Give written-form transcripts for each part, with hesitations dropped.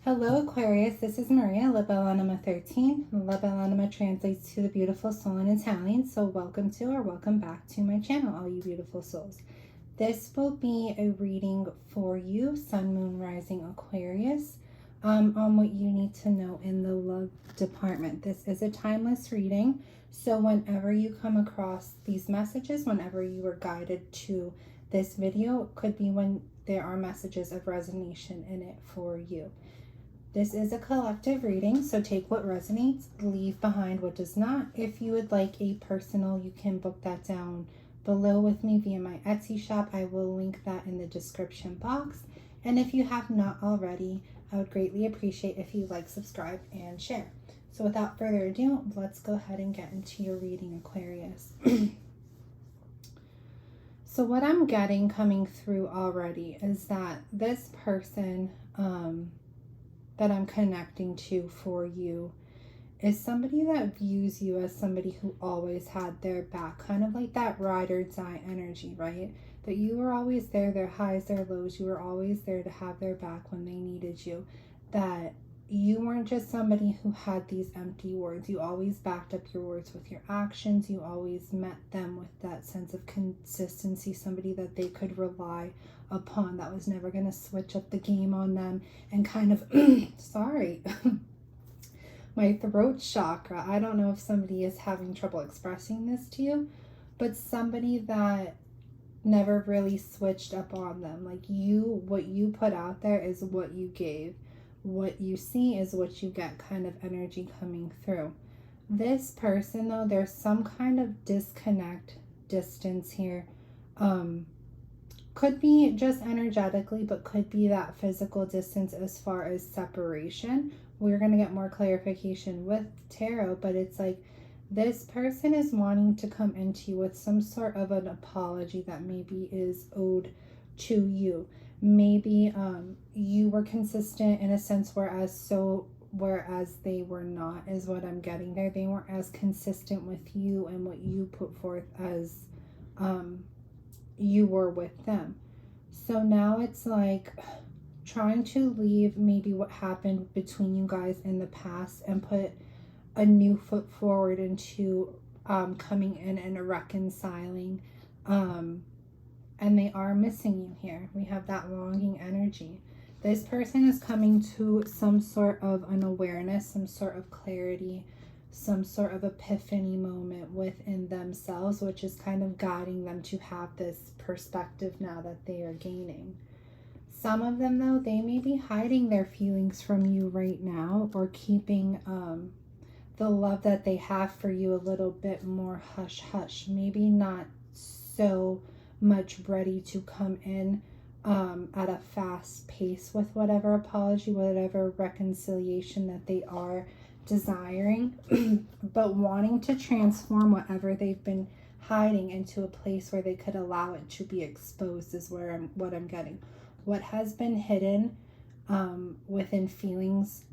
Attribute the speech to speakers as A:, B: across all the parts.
A: Hello Aquarius, this is Maria, Libellanima 13. Libellanima translates to the beautiful soul in Italian, so welcome to or welcome back to my channel, all you beautiful souls. This will be a reading for you, Sun, Moon, Rising, Aquarius, on what you need to know in the love department. This is a timeless reading, so whenever you come across these messages, whenever you are guided to this video, it could be when there are messages of resonation in it for you. This is a collective reading, so take what resonates, leave behind what does not. If you would like a personal, you can book that down below with me via my Etsy shop. I will link that in the description box. And if you have not already, I would greatly appreciate if you like, subscribe, and share. So without further ado, let's go ahead and get into your reading, Aquarius. So what I'm getting coming through already is that this person, that I'm connecting to for you is somebody that views you as somebody who always had their back, kind of like that ride or die energy, right? That you were always there, their highs, their lows, you were always there to have their back when they needed you. That you weren't just somebody who had these empty words. You always backed up your words with your actions. You always met them with that sense of consistency, somebody that they could rely upon, that was never going to switch up the game on them and kind of, sorry, my throat chakra. I don't know if somebody is having trouble expressing this to you, but somebody that never really switched up on them. Like what you put out there is what you gave. What you see is what you get, kind of energy coming through. This person, though, there's some kind of disconnect, distance here. Could be just energetically, but could be that physical distance as far as separation. We're going to get more clarification with tarot, but it's like this person is wanting to come into you with some sort of an apology that maybe is owed to you. Maybe you were consistent in a sense, whereas they were not, is what I'm getting there. They weren't as consistent with you and what you put forth as you were with them. So now it's like trying to leave maybe what happened between you guys in the past and put a new foot forward into coming in and reconciling. And they are missing you here. We have that longing energy. This person is coming to some sort of an awareness, some sort of clarity, some sort of epiphany moment within themselves, which is kind of guiding them to have this perspective now that they are gaining. Some of them, though, they may be hiding their feelings from you right now, or keeping the love that they have for you a little bit more hush-hush. Maybe not so much ready to come in at a fast pace with whatever apology, whatever reconciliation that they are desiring, but wanting to transform whatever they've been hiding into a place where they could allow it to be exposed is what I'm getting. What has been hidden within feelings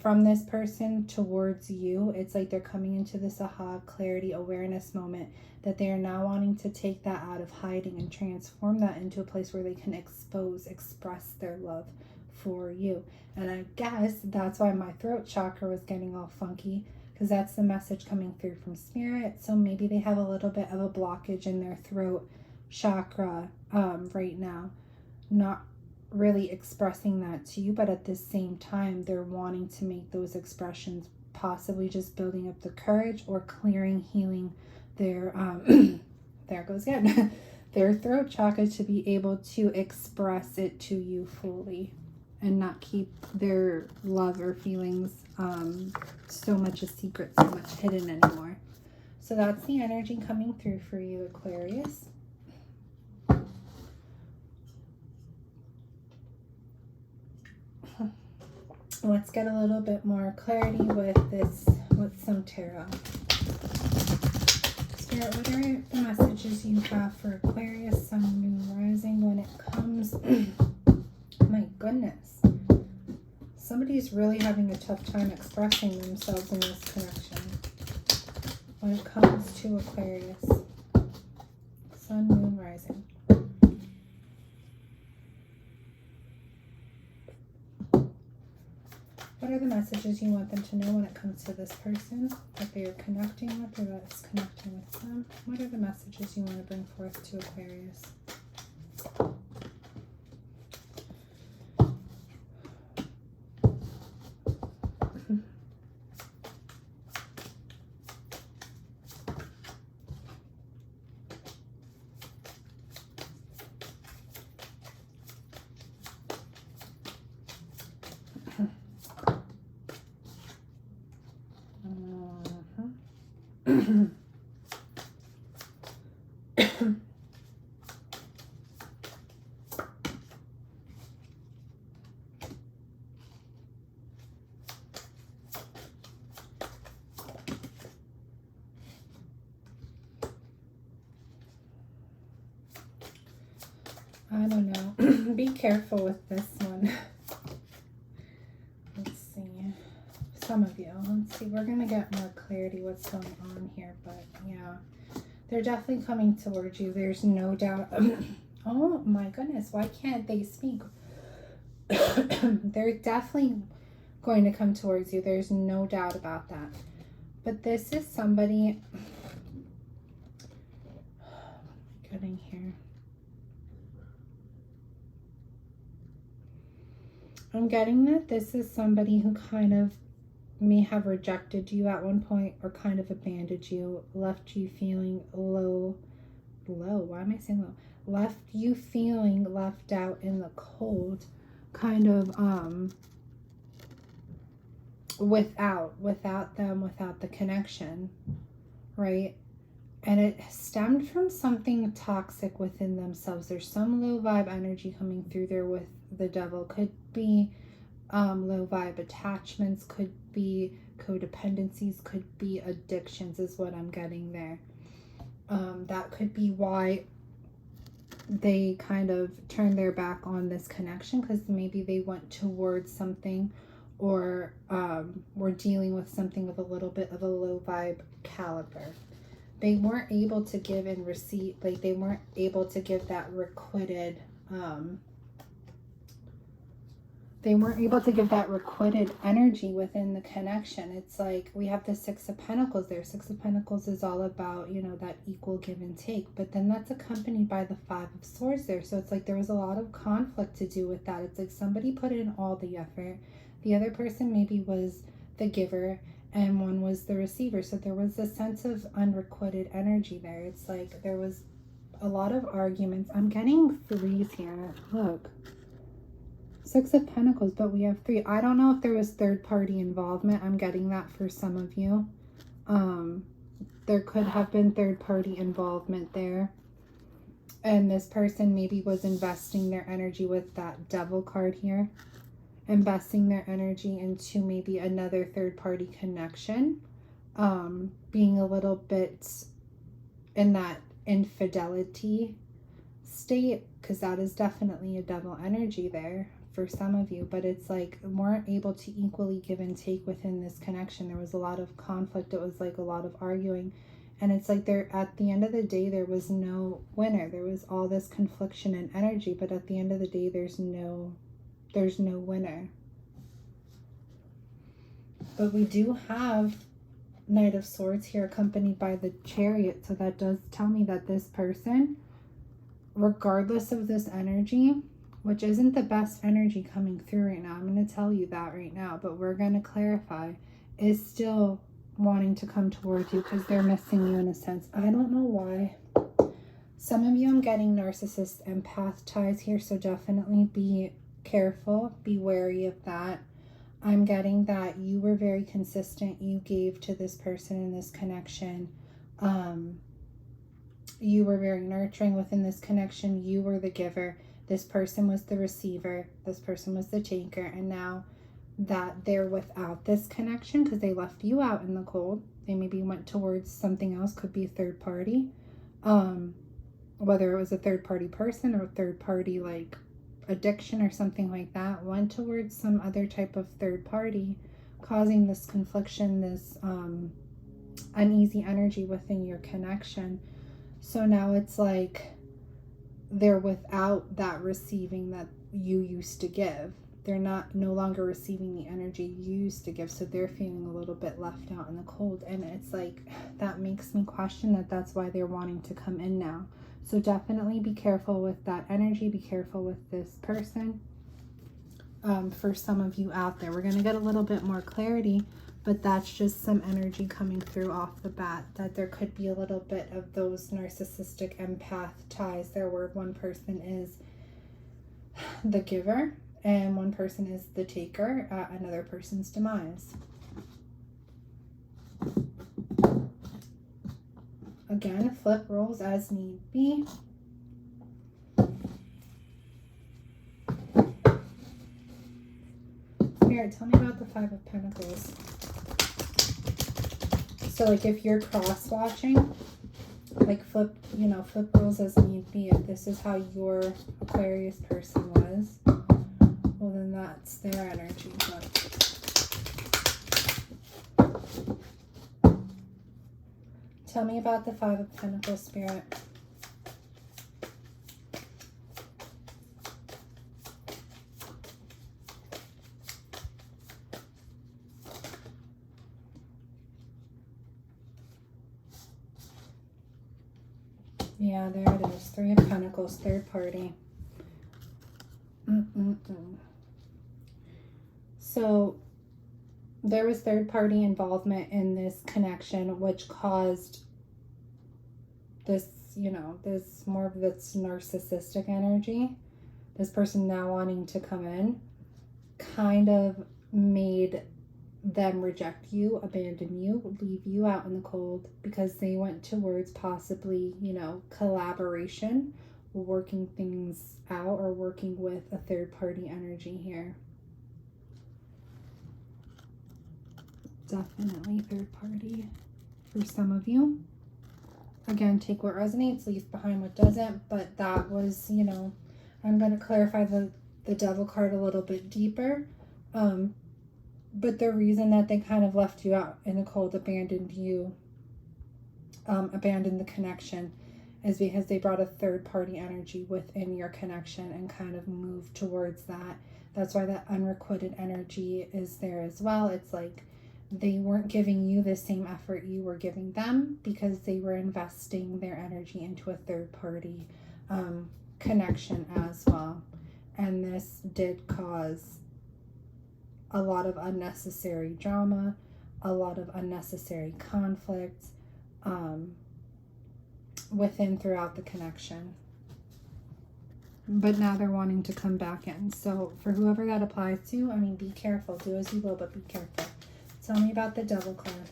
A: from this person towards you, it's like they're coming into this aha, clarity, awareness moment that they are now wanting to take that out of hiding and transform that into a place where they can express their love for you. And I guess that's why my throat chakra was getting all funky, because that's the message coming through from spirit. So maybe they have a little bit of a blockage in their throat chakra right now, not really expressing that to you, but at the same time they're wanting to make those expressions, possibly just building up the courage or clearing, healing their there goes again their throat chakra to be able to express it to you fully and not keep their love or feelings so much a secret, so much hidden anymore. So that's the energy coming through for you, Aquarius. Let's get a little bit more clarity with some tarot. Spirit, what are the messages you have for Aquarius, Sun, Moon, Rising when it comes? My goodness. Somebody's really having a tough time expressing themselves in this connection when it comes to Aquarius. Sun, Moon, Rising. What are the messages you want them to know when it comes to this person that they are connecting with or that's connecting with them? What are the messages you want to bring forth to Aquarius? I don't know. Be careful with this one. Let's see. Some of you. Let's see. We're going to get more clarity what's going on here. But yeah, they're definitely coming towards you. There's no doubt. Oh my goodness. Why can't they speak? They're definitely going to come towards you. There's no doubt about that. But this is somebody. Getting here. I'm getting that this is somebody who kind of may have rejected you at one point or kind of abandoned you, left you feeling low. Why am I saying low? Left you feeling left out in the cold, kind of without them, without the connection, right? And it stemmed from something toxic within themselves. There's some low vibe energy coming through there with the devil. Could be low vibe attachments, could be codependencies, could be addictions is what I'm getting there. That could be why they kind of turned their back on this connection, because maybe they went towards something or were dealing with something with a little bit of a low vibe caliber. They weren't able to give and receive, like they weren't able to give that requited, energy within the connection. It's like we have the Six of Pentacles there. Six of Pentacles is all about, you know, that equal give and take. But then that's accompanied by the Five of Swords there. So it's like there was a lot of conflict to do with that. It's like somebody put in all the effort. The other person maybe was the giver and one was the receiver. So there was a sense of unrequited energy there. It's like there was a lot of arguments. I'm getting threes here. Look. Six of Pentacles, but we have three. I don't know if there was third-party involvement. I'm getting that for some of you. There could have been third-party involvement there. And this person maybe was investing their energy with that Devil card here. Investing their energy into maybe another third-party connection. Being a little bit in that infidelity state, because that is definitely a devil energy there for some of you. But it's like weren't able to equally give and take within this connection. There was a lot of conflict. It was like a lot of arguing, and it's like there at the end of the day there was no winner. There was all this confliction and energy, but at the end of the day there's no winner. But we do have Knight of Swords here accompanied by the Chariot, so that does tell me that this person, regardless of this energy, which isn't the best energy coming through right now, I'm going to tell you that right now, but we're going to clarify, is still wanting to come towards you because they're missing you in a sense. I don't know why. Some of you, I'm getting narcissist empath ties here, so definitely be careful, be wary of that. I'm getting that you were very consistent. You gave to this person in this connection. You were very nurturing within this connection. You were the giver. This person was the receiver. This person was the taker. And now that they're without this connection because they left you out in the cold, they maybe went towards something else, could be a third party. Whether it was a third party person or a third party like addiction or something like that, went towards some other type of third party, causing this confliction, this uneasy energy within your connection. So now it's like they're without that receiving that you used to give. they're no longer receiving the energy you used to give, so they're feeling a little bit left out in the cold. And it's like, that makes me question that that's why they're wanting to come in now. So definitely be careful with that energy. Be careful with this person. For some of you out there, we're going to get a little bit more clarity, but that's just some energy coming through off the bat, that there could be a little bit of those narcissistic empath ties there, where one person is the giver and one person is the taker at another person's demise. Again, flip roles as need be. Spirit, tell me about the Five of Pentacles. So like if you're cross-watching, like flip roles as need be. If this is how your Aquarius person was, well then that's their energy. But tell me about the Five of Pentacles, Spirit. Yeah, there it is. Three of Pentacles, third party. So there was third party involvement in this connection, which caused this, this more of this narcissistic energy. This person now wanting to come in kind of made them reject you, abandon you, leave you out in the cold, because they went towards possibly, collaboration, working things out, or working with a third party energy here. Definitely third party for some of you. Again, take what resonates, leave behind what doesn't, but that was, I'm going to clarify the Devil card a little bit deeper. But the reason that they kind of left you out in the cold, abandoned you, abandoned the connection, is because they brought a third party energy within your connection and kind of moved towards that. That's why that unrequited energy is there as well. It's like they weren't giving you the same effort you were giving them, because they were investing their energy into a third party connection as well. And this did cause a lot of unnecessary drama, a lot of unnecessary conflict throughout the connection. But now they're wanting to come back in. So for whoever that applies to, be careful. Do as you will, but be careful. Tell me about the Devil card.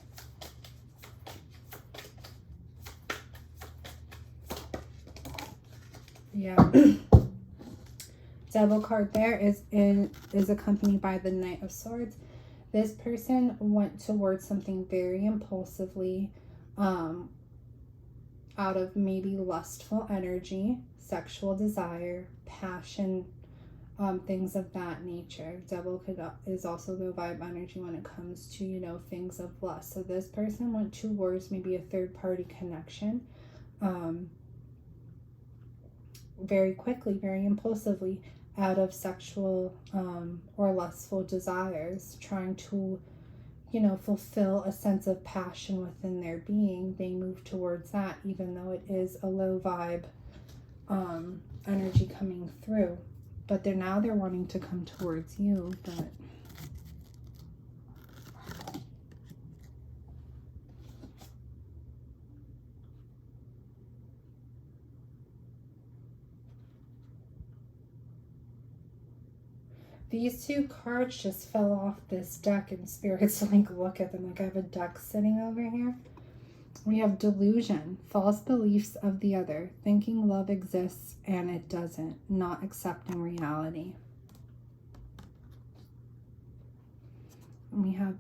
A: Yeah. Devil card there is accompanied by the Knight of Swords. This person went towards something very impulsively, out of maybe lustful energy, sexual desire, passion, things of that nature. Devil is also the vibe energy when it comes to, things of lust. So this person went towards maybe a third party connection, very quickly, very impulsively, out of sexual or lustful desires, trying to, fulfill a sense of passion within their being. They move towards that, even though it is a low vibe energy coming through. But they're wanting to come towards you, but these two cards just fell off this deck, and Spirit's like, look at them. Like I have a deck sitting over here. We have delusion, false beliefs of the other, thinking love exists and it doesn't, not accepting reality. And we have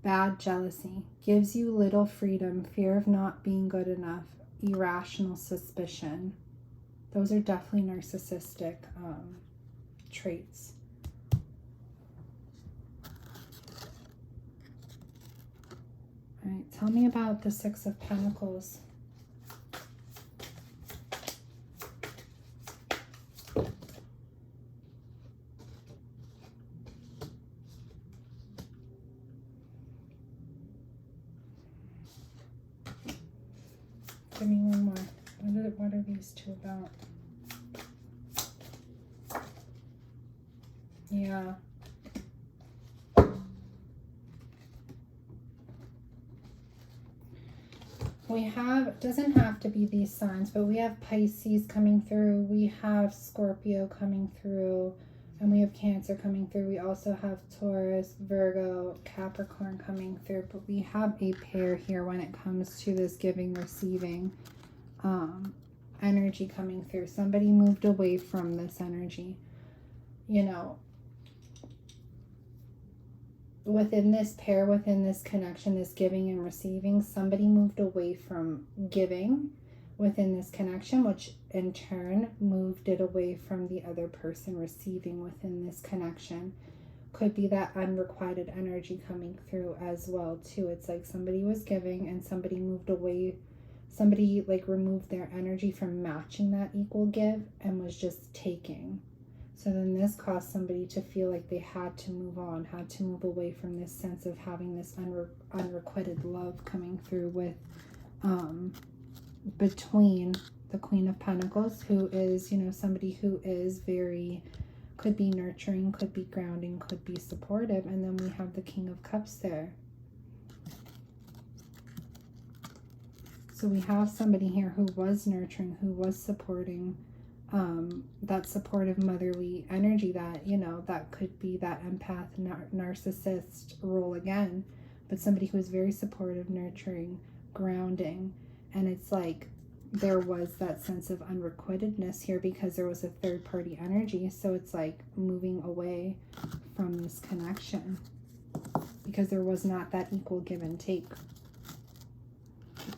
A: bad jealousy, gives you little freedom, fear of not being good enough, irrational suspicion. Those are definitely narcissistic traits. All right, tell me about the Six of Pentacles. what are these two about? Yeah. We have, doesn't have to be these signs, but we have Pisces coming through, we have Scorpio coming through, and we have Cancer coming through. We also have Taurus, Virgo, Capricorn coming through, but we have a pair here when it comes to this giving, receiving energy coming through. Somebody moved away from this energy, you know. Within this pair, within this connection, this giving and receiving, somebody moved away from giving within this connection, which in turn moved it away from the other person receiving within this connection. Could be that unrequited energy coming through as well too. It's like somebody was giving and somebody moved away, somebody like removed their energy from matching that equal give and was just taking. So then this caused somebody to feel like they had to move on, had to move away from this sense of having this unrequited love coming through with, between the Queen of Pentacles, who is, you know, somebody who is very, could be nurturing, could be grounding, could be supportive. And then we have the King of Cups there. So we have somebody here who was nurturing, who was supporting, that supportive motherly energy that, you know, that could be that empath, narcissist role again, but somebody who is very supportive, nurturing, grounding. And it's like there was that sense of unrequitedness here because there was a third party energy. So it's like moving away from this connection because there was not that equal give and take.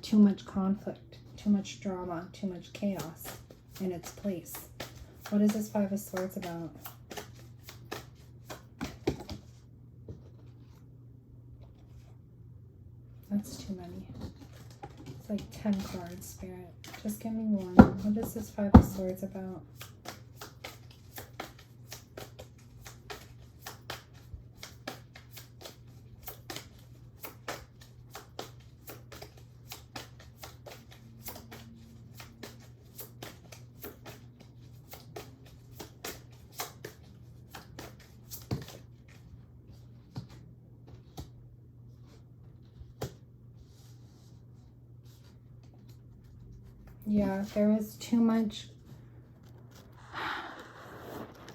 A: Too much conflict, too much drama, too much chaos in its place. What is this Five of Swords about? That's too many. It's like 10 cards, Spirit. Just give me one. What is this Five of Swords about? Yeah, there was too much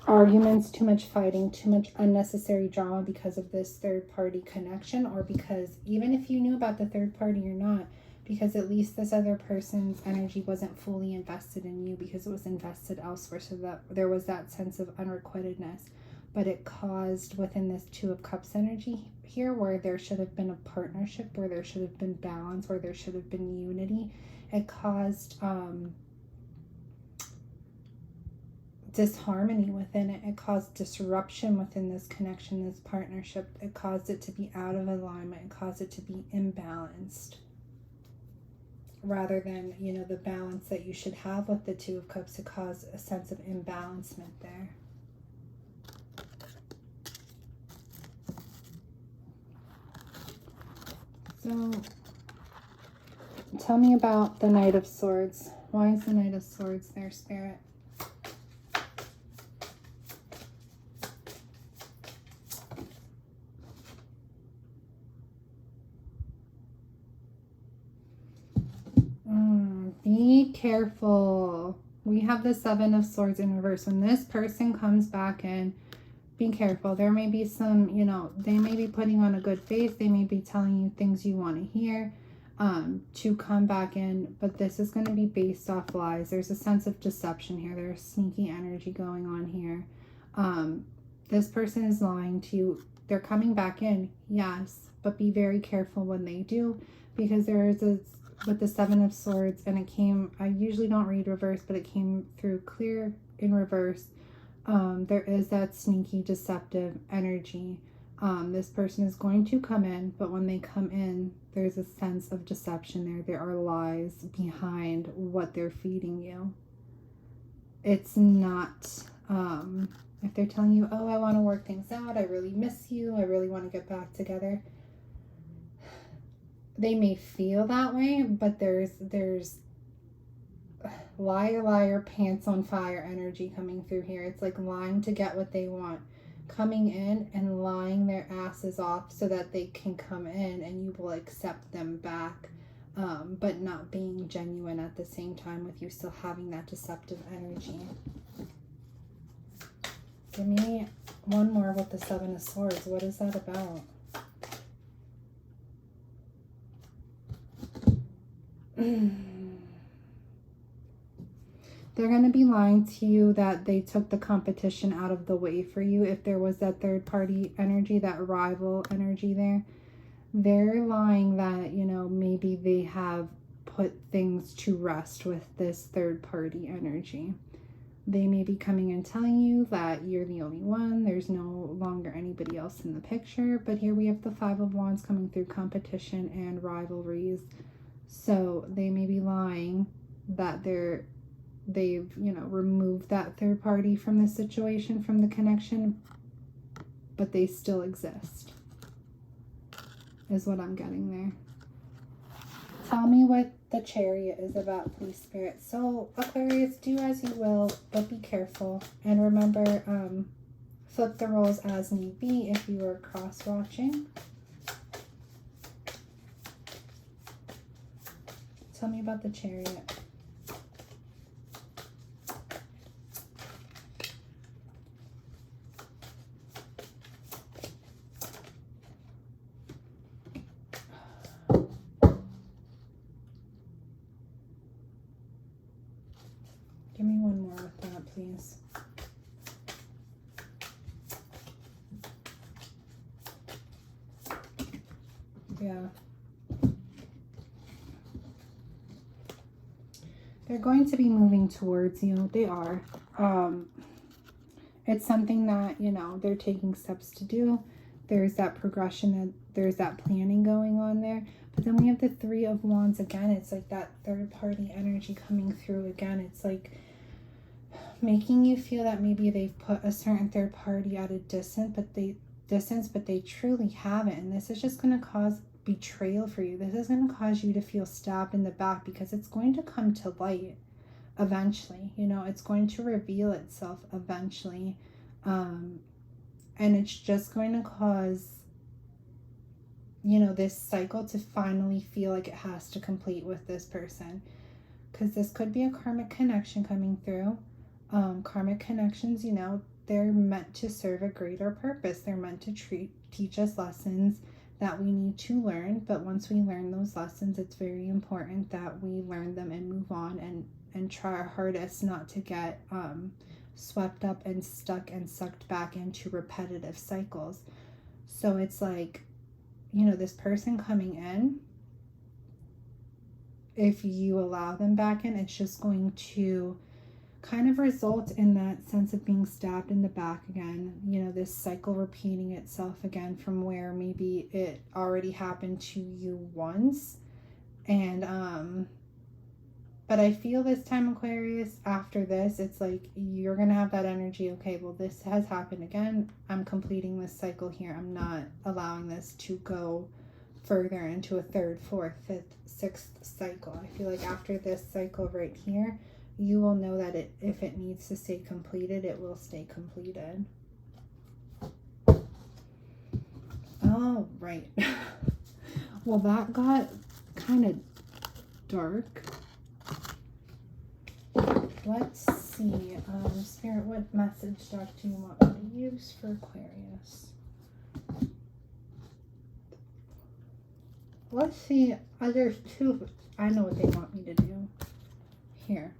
A: arguments, too much fighting, too much unnecessary drama because of this third party connection, or because even if you knew about the third party or not, because at least this other person's energy wasn't fully invested in you because it was invested elsewhere. So that there was that sense of unrequitedness, but it caused within this Two of Cups energy here where there should have been a partnership, where there should have been balance, where there should have been unity. It caused disharmony within it. It caused disruption within this connection, this partnership. It caused it to be out of alignment. It caused it to be imbalanced. Rather than, you know, the balance that you should have with the Two of Cups, it caused a sense of imbalancement there. So tell me about the Knight of Swords. Why is the Knight of Swords there, Spirit? Be careful. We have the Seven of Swords in reverse. When this person comes back in, be careful. There may be some, you know, they may be putting on a good face. They may be telling you things you want to hear to come back in. But this is going to be based off lies. There's a sense of deception here. There's sneaky energy going on here. This person is lying to you. They're coming back in, yes. But be very careful when they do. Because there is a, with the Seven of Swords, and it came, I usually don't read reverse, but it came through clear in reverse. There is that sneaky, deceptive energy. This person is going to come in, but when they come in, there's a sense of deception there. There are lies behind what they're feeding you. It's not, if they're telling you, oh, I want to work things out, I really miss you, I really want to get back together. They may feel that way, but there's liar, liar, pants on fire energy coming through here. It's like lying to get what they want. Coming in and lying their asses off so that they can come in and you will accept them back, but not being genuine at the same time with you still having that deceptive energy. Give me one more with the Seven of Swords. What is that about? They're going to be lying to you that they took the competition out of the way for you. If there was that third party energy, that rival energy there, they're lying that, you know, maybe they have put things to rest with this third party energy. They may be coming and telling you that you're the only one. There's no longer anybody else in the picture. But here we have the Five of Wands coming through, competition and rivalries. So they may be lying that they've, you know, removed that third party from the situation, from the connection, but they still exist, is what I'm getting there. Tell me what the Chariot is about, please, Spirit. So, Aquarius, do as you will, but be careful. And remember, flip the roles as need be if you are cross-watching. Tell me about the Chariot. Give me one more with that, please. Yeah. They're going to be moving towards you. They are. It's something that, you know, they're taking steps to do. There's that progression, and there's that planning going on there. But then we have the Three of Wands again. It's like that third party energy coming through again. It's like making you feel that maybe they've put a certain third party at a distance, but they truly haven't. And this is just going to cause betrayal for you. This is going to cause you to feel stabbed in the back, because it's going to come to light eventually. You know, it's going to reveal itself eventually. And it's just going to cause, you know, this cycle to finally feel like it has to complete with this person. Because this could be a karmic connection coming through. Karmic connections, you know, they're meant to serve a greater purpose. They're meant to teach us lessons that we need to learn. But once we learn those lessons, it's very important that we learn them and move on and try our hardest not to get swept up and stuck and sucked back into repetitive cycles. So it's like, you know, this person coming in, if you allow them back in, it's just going to kind of result in that sense of being stabbed in the back again. You know, this cycle repeating itself again from where maybe it already happened to you once. And but I feel this time, Aquarius, after this, it's like you're gonna have that energy. Okay, well, this has happened again. I'm completing this cycle here. I'm not allowing this to go further into a third, fourth, fifth, sixth cycle. I feel like after this cycle right here, you will know that if it needs to stay completed, it will stay completed. All right. Well, that got kind of dark. Let's see. Spirit, what message deck do you want me to use for Aquarius? Let's see. There's two. I know what they want me to do. Here.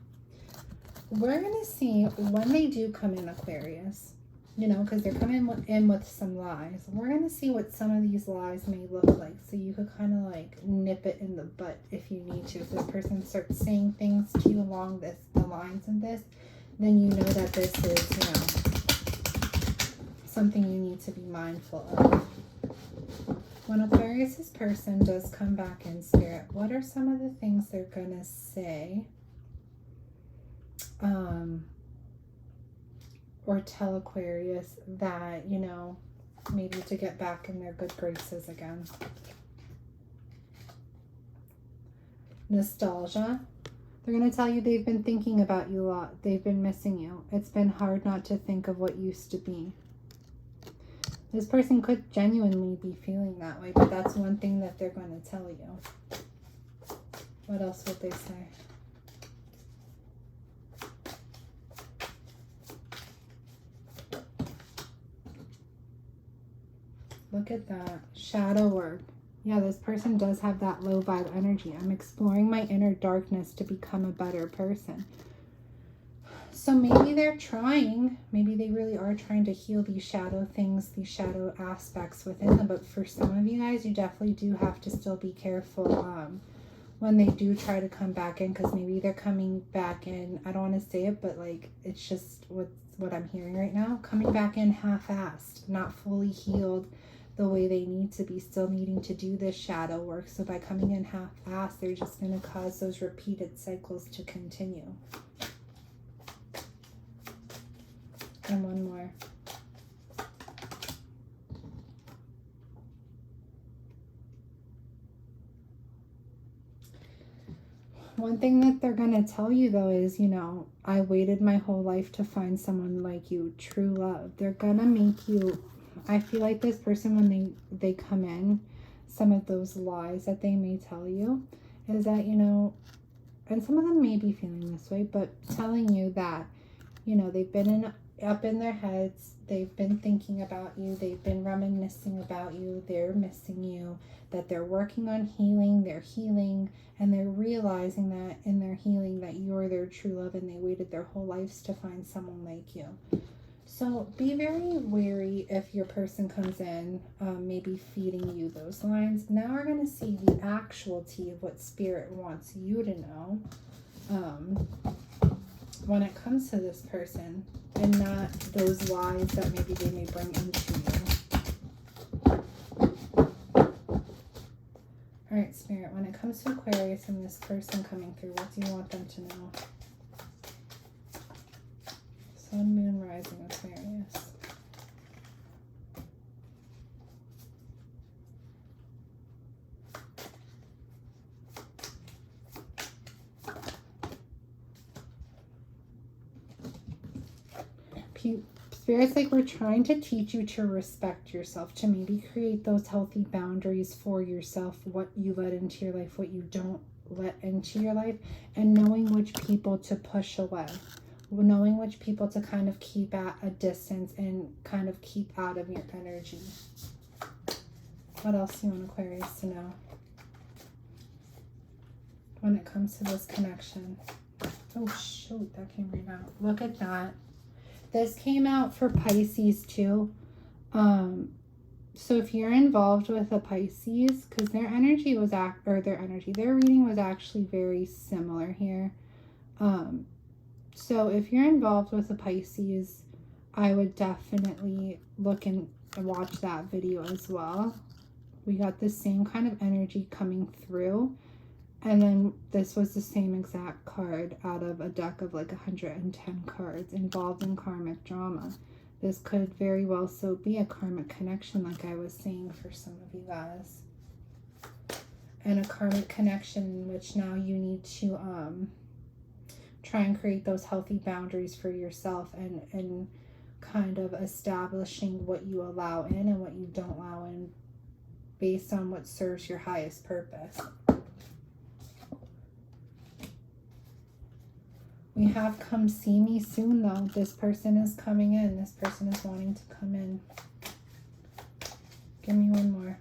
A: We're going to see when they do come in, Aquarius, you know, because they're coming in with some lies. We're going to see what some of these lies may look like, so you could kind of like nip it in the butt if you need to. If this person starts saying things to you along the lines of this, then you know that this is, you know, something you need to be mindful of. When Aquarius's person does come back in, Spirit, what are some of the things they're going to say? Or tell Aquarius that, you know, maybe to get back in their good graces again. Nostalgia. They're going to tell you they've been thinking about you a lot. They've been missing you. It's been hard not to think of what used to be. This person could genuinely be feeling that way, but that's one thing that they're going to tell you. What else would they say? Look at that. Shadow work. Yeah, this person does have that low vibe energy. I'm exploring my inner darkness to become a better person. So maybe they're trying. Maybe they really are trying to heal these shadow things, these shadow aspects within them. But for some of you guys, you definitely do have to still be careful when they do try to come back in. Because maybe they're coming back in. I don't want to say it, but like it's just what I'm hearing right now. Coming back in half-assed, not fully healed the way they need to be, still needing to do this shadow work. So by coming in half-assed, they're just going to cause those repeated cycles to continue. And one more. One thing that they're going to tell you though is, you know, I waited my whole life to find someone like you, true love. They're going to make you, I feel like this person, when they come in, some of those lies that they may tell you is that, you know, and some of them may be feeling this way, but telling you that, you know, they've been up in their heads, they've been thinking about you, they've been reminiscing about you, they're missing you, that they're working on healing, they're healing, and they're realizing that in their healing that you're their true love, and they waited their whole lives to find someone like you. So be very wary if your person comes in, maybe feeding you those lines. Now we're going to see the actual tea of what Spirit wants you to know when it comes to this person, and not those lies that maybe they may bring into you. All right, Spirit, when it comes to Aquarius and this person coming through, what do you want them to know? Sun, Moon, Rising, Aquarius. Spirit's like, we're trying to teach you to respect yourself, to maybe create those healthy boundaries for yourself, what you let into your life, what you don't let into your life, and knowing which people to push away. Knowing which people to kind of keep at a distance and kind of keep out of your energy. What else do you want Aquarius to know when it comes to this connection? Oh shoot, that came right out. Look at that. This came out for Pisces too. So if you're involved with a Pisces, because their energy was their reading was actually very similar here. So if you're involved with a Pisces, I would definitely look and watch that video as well. We got the same kind of energy coming through. And then this was the same exact card out of a deck of like 110 cards involved in karmic drama. This could very well so be a karmic connection, like I was saying, for some of you guys. And a karmic connection in which now you need to try and create those healthy boundaries for yourself, and kind of establishing what you allow in and what you don't allow in based on what serves your highest purpose. We have come see me soon though. This person is coming in. This person is wanting to come in. Give me one more.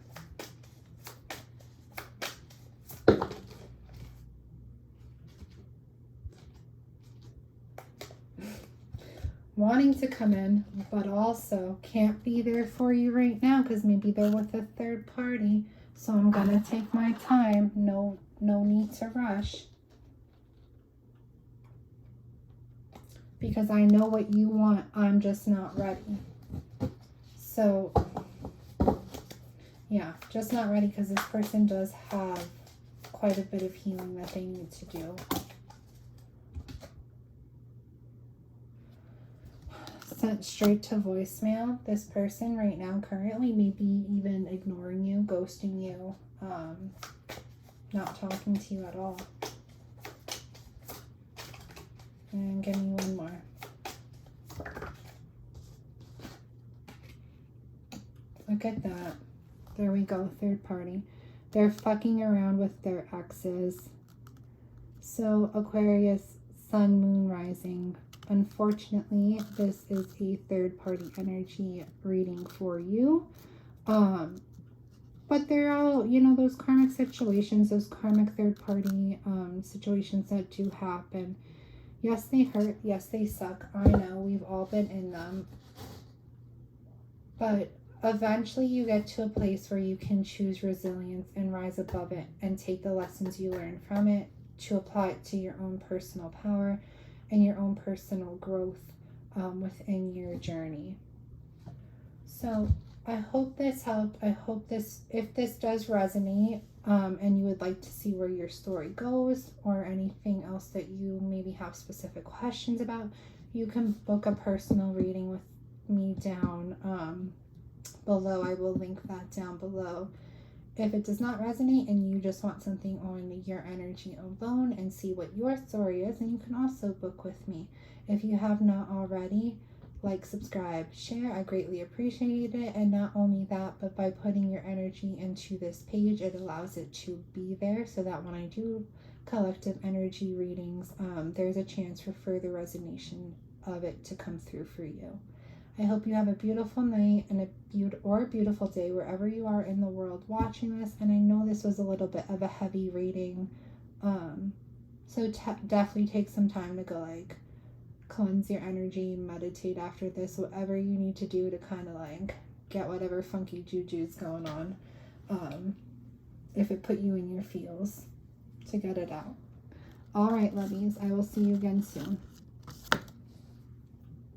A: Wanting to come in, but also can't be there for you right now because maybe they're with a third party. So I'm gonna take my time. No need to rush. Because I know what you want, I'm just not ready. So, yeah, just not ready because this person does have quite a bit of healing that they need to do. Sent straight to voicemail. This person right now currently may be even ignoring you, ghosting you, not talking to you at all. And give me one more. Look at that. There we go, third party. They're fucking around with their exes. So Aquarius, sun, moon, rising. Unfortunately, this is a third party energy reading for you. But they're all, you know, those karmic situations, those karmic third party situations that do happen. Yes, they hurt. Yes, they suck. I know, we've all been in them. But eventually you get to a place where you can choose resilience and rise above it and take the lessons you learn from it to apply it to your own personal power and your own personal growth within your journey. So I hope this helped. I hope this, if this does resonate and you would like to see where your story goes or anything else that you maybe have specific questions about, you can book a personal reading with me down below. I will link that down below. If it does not resonate and you just want something on your energy alone and see what your story is, then you can also book with me. If you have not already, like, subscribe, share. I greatly appreciate it. And not only that, but by putting your energy into this page, it allows it to be there so that when I do collective energy readings, there's a chance for further resonation of it to come through for you. I hope you have a beautiful night and a beautiful day wherever you are in the world watching this. And I know this was a little bit of a heavy reading, so definitely take some time to go, like, cleanse your energy, meditate after this, whatever you need to do to kind of like get whatever funky juju's going on, if it put you in your feels, to get it out. All right, lovies, I will see you again soon.